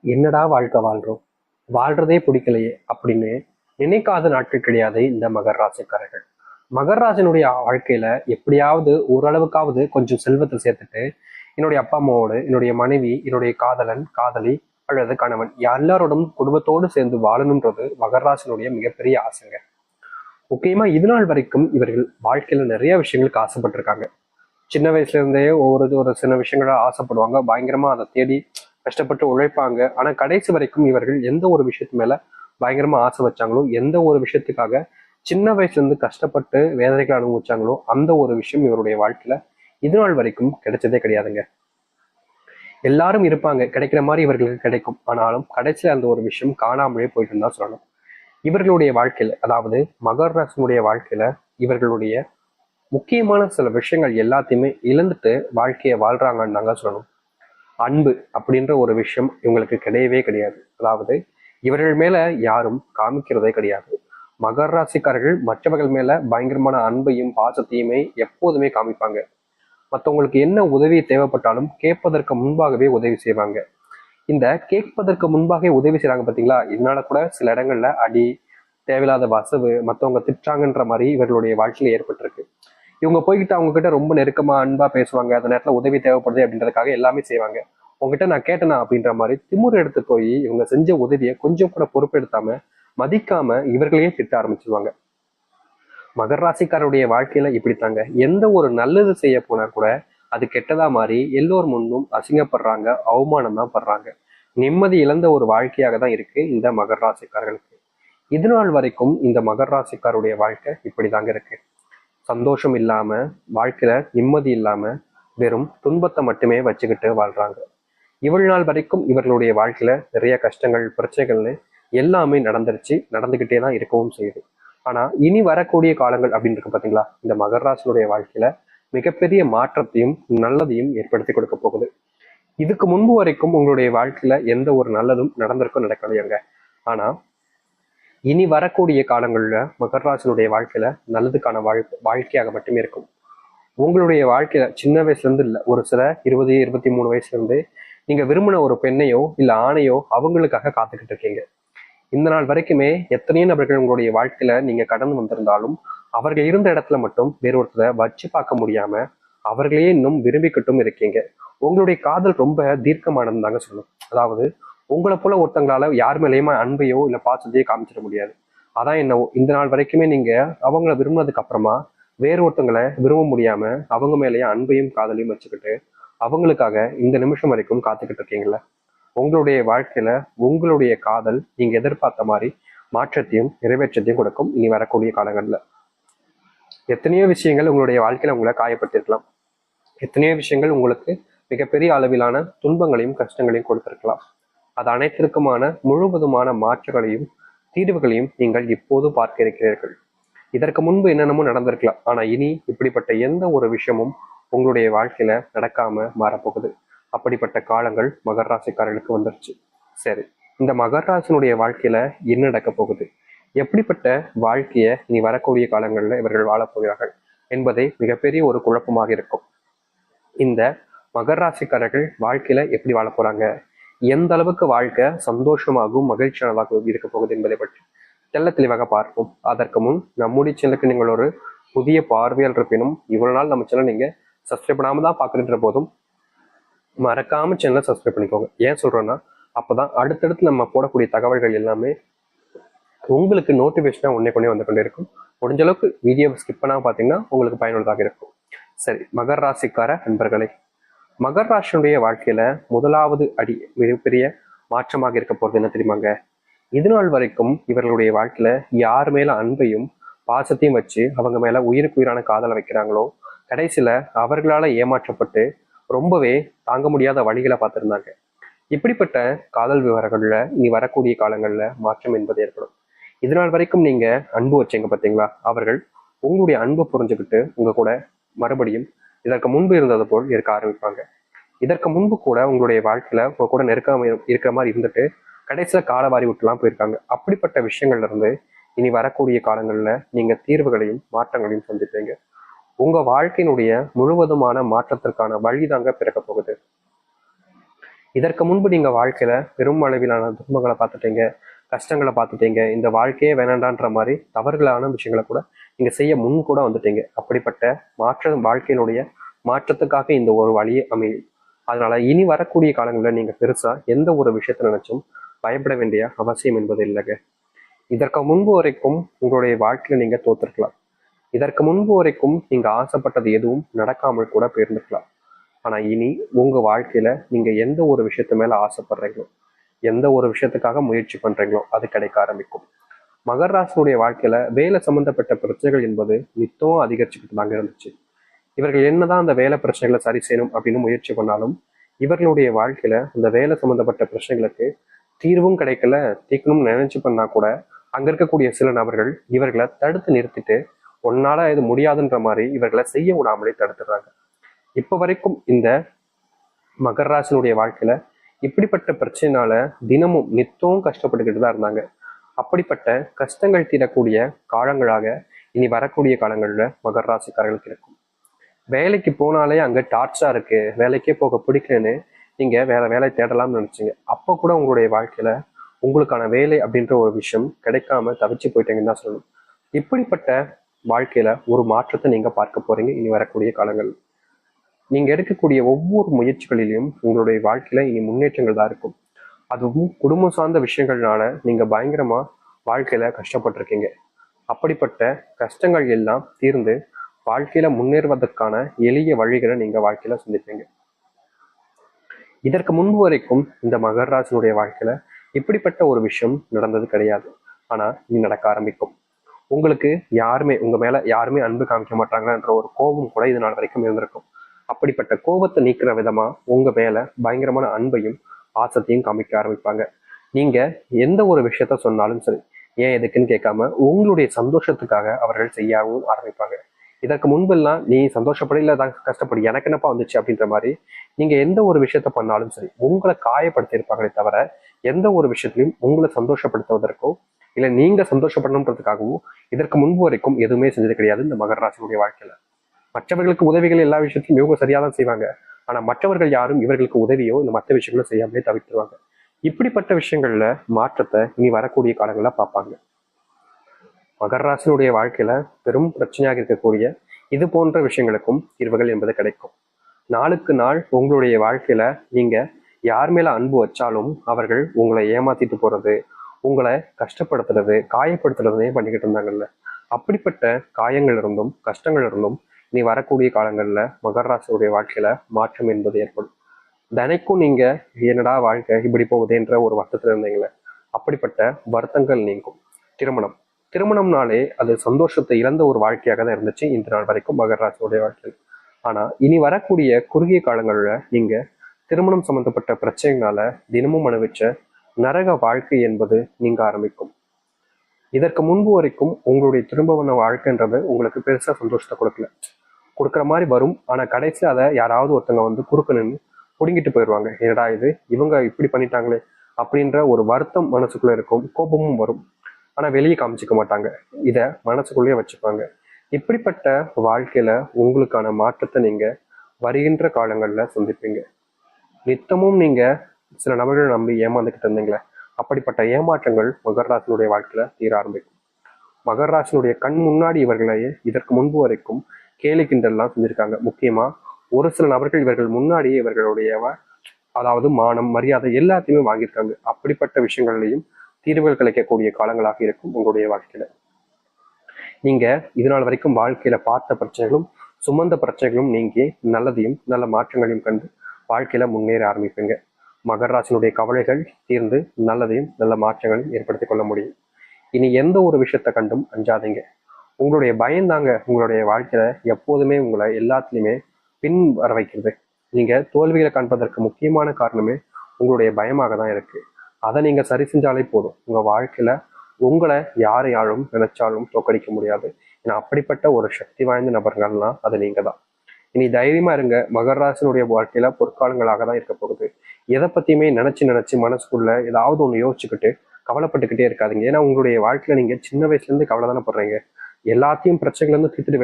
என்னடா வாழ்க்கை வாழ்றோம், வாழ்றதே பிடிக்கலையே அப்படின்னு நினைக்காத நாட்கள் கிடையாது இந்த மகர ராசிக்காரர்கள். மகர ராசினுடைய வாழ்க்கையில எப்படியாவது ஓரளவுக்காவது கொஞ்சம் செல்வத்தை சேர்த்துட்டு என்னுடைய அப்பா அம்மாவோடு, என்னுடைய மனைவி, என்னுடைய காதலன் காதலி அல்லது கணவன் எல்லாரோடும் குடும்பத்தோடு சேர்ந்து வாழணுன்றது மகர ராசினுடைய மிகப்பெரிய ஆசைங்க. முக்கியமா இது நாள் வரைக்கும் இவர்கள் வாழ்க்கையில நிறைய விஷயங்களுக்கு ஆசைப்பட்டிருக்காங்க. சின்ன வயசுல இருந்தே ஒவ்வொரு ஒரு சின்ன விஷயங்கள ஆசைப்படுவாங்க, பயங்கரமா அதை தேடி கஷ்டப்பட்டு உழைப்பாங்க. ஆனா கடைசி வரைக்கும் இவர்கள் எந்த ஒரு விஷயத்து மேல பயங்கரமா ஆசை வச்சாங்களோ, எந்த ஒரு விஷயத்துக்காக சின்ன வயசுல இருந்து கஷ்டப்பட்டு வேதனைகளை அனுபவிச்சாங்களோ அந்த ஒரு விஷயம் இவருடைய வாழ்க்கையில இது நாள் வரைக்கும் கிடைச்சதே கிடையாதுங்க. எல்லாரும் இருப்பாங்க, கிடைக்கிற மாதிரி இவர்களுக்கு கிடைக்கும். ஆனாலும் கடைசியில அந்த ஒரு விஷயம் காணாமலே போயிட்டு தான் சொல்லணும். இவர்களுடைய வாழ்க்கையில, அதாவது மகர ராசினுடைய வாழ்க்கையில இவர்களுடைய முக்கியமான சில விஷயங்கள் எல்லாத்தையுமே இழந்துட்டு வாழ்க்கையை வாழ்றாங்கன்னு தாங்க சொல்லணும். அன்பு அப்படின்ற ஒரு விஷயம் இவங்களுக்கு கிடையவே கிடையாது. அதாவது இவர்கள் மேல யாரும் காமிக்கிறதே கிடையாது. மகர ராசிக்காரர்கள் மற்றவர்கள் மேல பயங்கரமான அன்பையும் பாசத்தையுமே எப்போதுமே காமிப்பாங்க. மற்றவங்களுக்கு என்ன உதவி தேவைப்பட்டாலும் கேட்பதற்கு முன்பாகவே உதவி செய்வாங்க. இந்த கேட்பதற்கு முன்பாக உதவி செய்யறாங்க பார்த்தீங்களா, இதனால கூட சில இடங்கள்ல அடி, தேவையில்லாத வசவு, மற்றவங்க திட்டுறாங்கன்ற மாதிரி இவர்களுடைய வாழ்க்கையில ஏற்பட்டிருக்கு. இவங்க போய்கிட்டு அவங்க கிட்ட ரொம்ப நெருக்கமா அன்பா பேசுவாங்க, அந்த நேரத்துல உதவி தேவைப்படுது அப்படின்றதுக்காக எல்லாமே செய்வாங்க. உங்ககிட்ட நான் கேட்டேனா அப்படின்ற மாதிரி திமுர் எடுத்து போய் இவங்க செஞ்ச உதவியை கொஞ்சம் கூட பொறுப்பெடுத்தாம மதிக்காம இவர்களையே திட்ட ஆரம்பிச்சிருவாங்க. மகர ராசிக்காரருடைய வாழ்க்கையில இப்படித்தாங்க. எந்த ஒரு நல்லது செய்ய போனா கூட அது கெட்டதா மாறி எல்லோர் முன்னும் அசிங்கப்படுறாங்க, அவமானம் தான் படுறாங்க. நிம்மதி இழந்த ஒரு வாழ்க்கையாக தான் இருக்கு இந்த மகர ராசிக்காரர்களுக்கு. இது நாள் வரைக்கும் இந்த மகர ராசிக்காருடைய வாழ்க்கை இப்படிதாங்க இருக்கு. சந்தோஷம் இல்லாம, வாழ்க்கையில நிம்மதி இல்லாம வெறும் துன்பத்தை மட்டுமே வச்சுக்கிட்டு வாழ்றாங்க. இவ்வளவு நாள் வரைக்கும் இவர்களுடைய வாழ்க்கையில நிறைய கஷ்டங்கள், பிரச்சனைகள்னு எல்லாமே நடந்துருச்சு, நடந்துகிட்டே தான் இருக்கவும் செய்யுது. ஆனா இனி வரக்கூடிய காலங்கள் அப்படின்னு இருக்கு பாத்தீங்களா, இந்த மகர ராசியுடைய வாழ்க்கையில மிகப்பெரிய மாற்றத்தையும் நல்லதையும் ஏற்படுத்தி கொடுக்க போகுது. இதுக்கு முன்பு வரைக்கும் உங்களுடைய வாழ்க்கையில எந்த ஒரு நல்லதும் நடந்திருக்கும் நடக்கலையாங்க. ஆனா இனி வரக்கூடிய காலங்கள்ல மகர ராசினுடைய வாழ்க்கையில நல்லதுக்கான வாழ்க்கையாக மட்டுமே இருக்கும். உங்களுடைய வாழ்க்கையில சின்ன வயசுல இருந்து இல்ல, ஒரு சில 20 23 வயசுல இருந்து நீங்க விரும்பின ஒரு பெண்ணையோ இல்ல ஆணையோ அவங்களுக்காக காத்துக்கிட்டு இருக்கீங்க. இந்த நாள் வரைக்குமே எத்தனையோ நபர்கள் உங்களுடைய வாழ்க்கையில நீங்க கடந்து வந்திருந்தாலும் அவர்கள் இருந்த இடத்துல மட்டும் வேறொருத்தரை வச்சு பார்க்க முடியாம அவர்களையே இன்னும் விரும்பிக்கிட்டும் இருக்கீங்க. உங்களுடைய காதல் ரொம்ப தீர்க்கமானது தாங்க சொல்லணும். அதாவது உங்களை போல ஒருத்தங்களால யார் மேலேயுமே அன்பையோ இல்ல பாசத்தையோ காமிச்சிட முடியாது. அதான் என்னவோ இந்த நாள் வரைக்குமே நீங்க அவங்கள விரும்பினதுக்கு அப்புறமா வேற ஒருத்தங்களை விரும்ப முடியாம அவங்க மேலேயே அன்பையும் காதலையும் வச்சுக்கிட்டு அவங்களுக்காக இந்த நிமிஷம் வரைக்கும் காத்துக்கிட்டு இருக்கீங்களா. உங்களுடைய வாழ்க்கையில உங்களுடைய காதல் நீங்க எதிர்பார்த்த மாதிரி மாற்றத்தையும் நிறைவேற்றத்தையும் கொடுக்கும். இனி வரக்கூடிய காலங்கள்ல எத்தனையோ விஷயங்கள் உங்களுடைய வாழ்க்கையில உங்களை காயப்பட்டிருக்கலாம். எத்தனையோ விஷயங்கள் உங்களுக்கு மிகப்பெரிய அளவிலான துன்பங்களையும் கஷ்டங்களையும் கொடுத்திருக்கலாம். அது அனைத்திற்குமான முழுவதுமான மாற்றுகளையும் தீர்வுகளையும் நீங்கள் இப்போது பார்க்க இருக்கிறீர்கள். இதற்கு முன்பு என்னென்னமோ நடந்திருக்கலாம், ஆனா இனி இப்படிப்பட்ட எந்த ஒரு விஷயமும் உங்களுடைய வாழ்க்கையில நடக்காம மாறப்போகுது. அப்படிப்பட்ட காலங்கள் மகர ராசிக்காரர்களுக்கு வந்துருச்சு. சரி, இந்த மகர ராசினுடைய வாழ்க்கையில என்ன நடக்க போகுது, எப்படிப்பட்ட வாழ்க்கைய இனி வரக்கூடிய காலங்கள்ல இவர்கள் வாழப்போகிறார்கள் என்பதே மிகப்பெரிய ஒரு குழப்பமாக இருக்கும். இந்த மகர ராசிக்காரர்கள் வாழ்க்கையில எப்படி வாழ போறாங்க, எந்த அளவுக்கு வாழ்க்கை சந்தோஷமாகவும் மகிழ்ச்சியானதாகவும் இருக்க போகுது என்பதை பற்றி தெள்ள தெளிவாக பார்ப்போம். அதற்கு முன் நம்முடைய சேனலுக்கு நீங்கள் ஒரு புதிய பார்வையால் இருப்பினும் இவ்வளவு நாள் நம்ம சேனல் நீங்க சப்ஸ்கிரைப் பண்ணாம தான் பாக்குற போதும் மறக்காம சேனலை சப்ஸ்கிரைப் பண்ணிக்கோங்க. ஏன் சொல்றேன்னா அப்பதான் அடுத்தடுத்து நம்ம போடக்கூடிய தகவல்கள் எல்லாமே உங்களுக்கு நோட்டிபிகேஷனா உடனே கொண்டே வந்து கொண்டே இருக்கும். முடிஞ்ச அளவுக்கு வீடியோ ஸ்கிப் பண்ணாம பாத்தீங்கன்னா உங்களுக்கு பயனுள்ளதாக இருக்கும். சரி, மகர ராசிக்கார நண்பர்களே, மகர ராசியுடைய வாழ்க்கையில முதலாவது அடி மிகப்பெரிய மாற்றமாக இருக்க போறது என்ன தெரியுமாங்க. இது நாள் வரைக்கும் இவர்களுடைய வாழ்க்கையில யார் மேல அன்பையும் பாசத்தையும் வச்சு அவங்க மேல உயிருக்கு உயிரான காதலை வைக்கிறாங்களோ கடைசியில அவர்களால ஏமாற்றப்பட்டு ரொம்பவே தாங்க முடியாத வழிகளை பார்த்திருந்தாங்க. இப்படிப்பட்ட காதல் விவரங்கள்ல இனி வரக்கூடிய காலங்கள்ல மாற்றம் என்பது ஏற்படும். இது நாள் வரைக்கும் நீங்க அன்பு வச்சீங்க பார்த்தீங்களா, அவர்கள் உங்களுடைய அன்பு புரிஞ்சுக்கிட்டு உங்க கூட மறுபடியும் இதற்கு முன்பு இருந்தது போல் இருக்க ஆரம்பிப்பாங்க. இதற்கு முன்பு கூட உங்களுடைய வாழ்க்கையில உங்க கூட நெருக்கமா இருக்கிற மாதிரி இருந்துட்டு கடைசியில காலவாரி விட்டுலாம் போயிருக்காங்க. அப்படிப்பட்ட விஷயங்கள்ல இருந்து இனி வரக்கூடிய காலங்கள்ல நீங்க தீர்வுகளையும் மாற்றங்களையும் சந்திப்பீங்க. உங்க வாழ்க்கையினுடைய முழுவதுமான மாற்றத்திற்கான வழிதாங்க பிறக்க போகுது. இதற்கு முன்பு நீங்க வாழ்க்கையில பெரும் அளவிலான துன்பங்களை பார்த்துட்டீங்க, கஷ்டங்களை பார்த்துட்டீங்க, இந்த வாழ்க்கையே வேணாண்டான்ற மாதிரி தவறுகளான விஷயங்களை கூட நீங்க செய்ய முன் கூட வந்துட்டீங்க. அப்படிப்பட்ட வாழ்க்கையினுடைய மாற்றத்துக்காக இந்த ஒரு வழியை அமையும். அதனால இனி வரக்கூடிய காலங்களில் நீங்க பெருசா எந்த ஒரு விஷயத்த நினைச்சும் பயப்பட வேண்டிய அவசியம் என்பது இல்லைங்க. இதற்கு முன்பு வரைக்கும் உங்களுடைய வாழ்க்கையில நீங்க தோத்திருக்கலாம். இதற்கு முன்பு வரைக்கும் நீங்க ஆசைப்பட்டது எதுவும் நடக்காமல் கூட போயிருந்திருக்கலாம். ஆனா இனி உங்க வாழ்க்கையில நீங்க எந்த ஒரு விஷயத்து மேல ஆசைப்படுறீங்களோ, எந்த ஒரு விஷயத்துக்காக முயற்சி பண்றீங்களோ அது கிடைக்க ஆரம்பிக்கும். மகர ராசினுடைய வாழ்க்கையில வேலை சம்பந்தப்பட்ட பிரச்சனைகள் என்பது நித்தம் அதிகரிச்சுக்கிட்டு தாங்க இருந்துச்சு. இவர்கள் என்னதான் அந்த வேலை பிரச்சனைகளை சரி செய்யணும் அப்படின்னு முயற்சி பண்ணாலும் இவர்களுடைய வாழ்க்கையில அந்த வேலை சம்பந்தப்பட்ட பிரச்சனைகளுக்கு தீர்வும் கிடைக்கல. தீர்க்கணும்னு நினைச்சு பண்ணா கூட அங்க இருக்கக்கூடிய சில நபர்கள் இவர்களை தடுத்து நிறுத்திட்டு ஒன்னால இது முடியாதுன்ற மாதிரி இவர்களை செய்ய விடாமலே தடுத்துடுறாங்க. இப்ப வரைக்கும் இந்த மகர ராசினுடைய வாழ்க்கையில இப்படிப்பட்ட பிரச்சனைனால தினமும் நித்தமும் கஷ்டப்பட்டுக்கிட்டு தான் இருந்தாங்க. அப்படிப்பட்ட கஷ்டங்கள் தீரக்கூடிய காலங்களாக இனி வரக்கூடிய காலங்கள்ல மகர ராசிக்காரர்களுக்கு இருக்கும். வேலைக்கு போனாலே அங்க டார்ச்சா இருக்கு, வேலைக்கே போக பிடிக்கலன்னு நீங்க வேற வேலை தேடலாம்னு நினைச்சீங்க. அப்போ கூட உங்களுடைய வாழ்க்கையில உங்களுக்கான வேலை அப்படின்ற ஒரு விஷயம் கிடைக்காம தவிச்சு போயிட்டீங்கன்னு தான் சொல்லணும். இப்படிப்பட்ட வாழ்க்கையில ஒரு மாற்றத்தை நீங்க பார்க்க போறீங்க இனி வரக்கூடிய காலங்கள். நீங்க எடுக்கக்கூடிய ஒவ்வொரு முயற்சிகளிலும் உங்களுடைய வாழ்க்கையில இனி முன்னேற்றங்கள் தான் இருக்கும். அதுவும் குடும்பம் சார்ந்த விஷயங்கள்னால நீங்க பயங்கரமா வாழ்க்கையில கஷ்டப்பட்டிருக்கீங்க. அப்படிப்பட்ட கஷ்டங்கள் எல்லாம் தீர்ந்து வாழ்க்கையில முன்னேறுவதற்கான எளிய வழிகளை நீங்க வாழ்க்கையில சந்திப்பீங்க. இதற்கு முன்பு வரைக்கும் இந்த மகர ராசினுடைய வாழ்க்கையில இப்படிப்பட்ட ஒரு விஷயம் நடந்தது கிடையாது. ஆனா இனி நடக்க ஆரம்பிக்கும். உங்களுக்கு உங்க மேல யாருமே அன்பு காமிக்க மாட்டாங்கன்ற ஒரு கோபம் கூட இது நாள் வரைக்கும் இருந்திருக்கும். அப்படிப்பட்ட கோபத்தை நீக்கிற விதமா உங்க மேல பயங்கரமான அன்பையும் பாசத்தையும் காமிக்க ஆரம்பிப்பாங்க. நீங்க எந்த ஒரு விஷயத்த சொன்னாலும் சரி, ஏன் எதுக்குன்னு கேட்காம உங்களுடைய சந்தோஷத்துக்காக அவர்கள் செய்யவும் ஆரம்பிப்பாங்க. இதற்கு முன்பெல்லாம் நீ சந்தோஷப்பட இல்ல கஷ்டப்படு, எனக்கு என்னப்பா வந்துச்சு அப்படின்ற மாதிரி நீங்க எந்த ஒரு விஷயத்த பண்ணாலும் சரி உங்களை காயப்படுத்தியிருப்பாங்களே தவிர எந்த ஒரு விஷயத்திலையும் உங்களை சந்தோஷப்படுத்துவதற்கோ இல்ல நீங்க சந்தோஷப்படணுன்றதுக்காகவும் இதற்கு முன்பு வரைக்கும் எதுவுமே செஞ்சது கிடையாது இந்த மகர ராசினுடைய வாழ்க்கையில. மற்றவர்களுக்கு உதவிகள் எல்லா விஷயத்திலும் இவங்க சரியாதான் செய்வாங்க. ஆனா மற்றவர்கள் யாரும் இவர்களுக்கு உதவியோ இல்லை மற்ற விஷயங்களோ செய்யாமலே தவிர்த்துருவாங்க. இப்படிப்பட்ட விஷயங்கள்ல மாற்றத்தை இனி வரக்கூடிய காலங்களில் பார்ப்பாங்க. மகர ராசினுடைய வாழ்க்கையில பெரும் பிரச்சனையாக இருக்கக்கூடிய இது போன்ற விஷயங்களுக்கும் தீர்வுகள் என்பது கிடைக்கும். நாளுக்கு நாள் உங்களுடைய வாழ்க்கையில நீங்க யார் மேல அன்பு வச்சாலும் அவர்கள் உங்களை ஏமாத்திட்டு போறது, உங்களை கஷ்டப்படுத்துறது, காயப்படுத்துறதே பண்ணிக்கிட்டு இருந்தாங்கல்ல. அப்படிப்பட்ட காயங்கள் இருந்தும் கஷ்டங்கள் இருந்தும் நீ வரக்கூடிய காலங்கள்ல மகர ராசியுடைய வாழ்க்கையில மாற்றம் என்பது ஏற்படும். தினைக்கும் நீங்க என்னடா வாழ்க்கை இப்படி போகுதுன்ற ஒரு வருத்தத்துல இருந்தீங்களே, அப்படிப்பட்ட வருத்தங்கள் நீங்கும். திருமணம் திருமணம்னாலே அது சந்தோஷத்தை இழந்த ஒரு வாழ்க்கையாக தான் இருந்துச்சு இந்த நாள் வரைக்கும் மகர ராசியுடைய வாழ்க்கையில். ஆனா இனி வரக்கூடிய குறுகிய காலங்கள்ல நீங்க திருமணம் சம்பந்தப்பட்ட பிரச்சனைகளால தினமும் அனுபவிச்ச நரக வாழ்க்கை என்பது நீங்க ஆரம்பிக்கும். இதற்கு முன்பு வரைக்கும் உங்களுடைய திரும்பவன வாழ்க்கைன்றது உங்களுக்கு பெருசா சந்தோஷத்தை கொடுக்குற மாதிரி வரும். ஆனா கடைசியில் அதை யாராவது ஒருத்தங்க வந்து குறுக்க நின்று பிடுங்கிட்டு போயிடுவாங்க. என்னடா இது, இவங்க இப்படி பண்ணிட்டாங்களே அப்படின்ற ஒரு வருத்தம் மனசுக்குள்ள இருக்கும், கோபமும் வரும். ஆனா வெளியே காமிச்சிக்க மாட்டாங்க, இத மனசுக்குள்ளேயே வச்சுப்பாங்க. இப்படிப்பட்ட வாழ்க்கையில உங்களுக்கான மாற்றத்தை நீங்க வருகின்ற காலங்கள்ல சந்திப்பீங்க. நித்தமும் நீங்க சில நபர்களை நம்பி ஏமாந்துக்கிட்டு இருந்தீங்களே, அப்படிப்பட்ட ஏமாற்றங்கள் மகர ராசினுடைய வாழ்க்கையில தீர ஆரம்பிக்கும். மகர ராசினுடைய கண் முன்னாடி இவர்களையே இதற்கு முன்பு வரைக்கும் கேலி கிண்டல்லாம் செஞ்சிருக்காங்க. முக்கியமா ஒரு சில நபர்கள் இவர்கள் முன்னாடியே இவர்களுடைய அதாவது மானம் மரியாதை எல்லாத்தையுமே வாங்கியிருக்காங்க. அப்படிப்பட்ட விஷயங்கள்லையும் தீர்வுகள் கிடைக்கக்கூடிய காலங்களாக இருக்கும் உங்களுடைய வாழ்க்கையில. நீங்க இதனால் வரைக்கும் வாழ்க்கையில பார்த்த பிரச்சனைகளும் சுமந்த பிரச்சனைகளும் நீங்கி நல்லதையும் நல்ல மாற்றங்களையும் கண்டு வாழ்க்கையில முன்னேற ஆரம்பிப்பீங்க. மகர ராசினுடைய கவலைகள் தீர்ந்து நல்லதையும் நல்ல மாற்றங்களையும் ஏற்படுத்தி கொள்ள முடியும். இனி எந்த ஒரு விஷயத்த கண்டும் அஞ்சாதீங்க. உங்களுடைய பயந்தாங்க உங்களுடைய வாழ்க்கையில எப்போதுமே உங்களை எல்லாத்துலேயுமே பின் வர வைக்கிறது. நீங்க தோல்விகளை காண்பதற்கு முக்கியமான காரணமே உங்களுடைய பயமாக தான் இருக்கு. அதை நீங்க சரி செஞ்சாலே போதும். உங்க வாழ்க்கையில உங்களை யாரையாலும் நினைச்சாலும் தோக்கடிக்க முடியாது. ஏன்னா அப்படிப்பட்ட ஒரு சக்தி வாய்ந்த நபர்கள்லாம் அது நீங்க தான். இனி தைரியமா இருங்க. மகர ராசினுடைய வாழ்க்கையில பொற்காலங்களாக தான் இருக்க போகுது. எதை பத்தியுமே நினைச்சு மனசுக்குள்ள ஏதாவது ஒண்ணு யோசிச்சுக்கிட்டு கவலைப்பட்டுக்கிட்டே இருக்காதீங்க. ஏன்னா உங்களுடைய வாழ்க்கையில நீங்க சின்ன வயசுல இருந்து கவலை தானே படுறீங்க. எல்லாத்தையும் பிரச்சனைகள் இருந்து தீர்த்துட்டு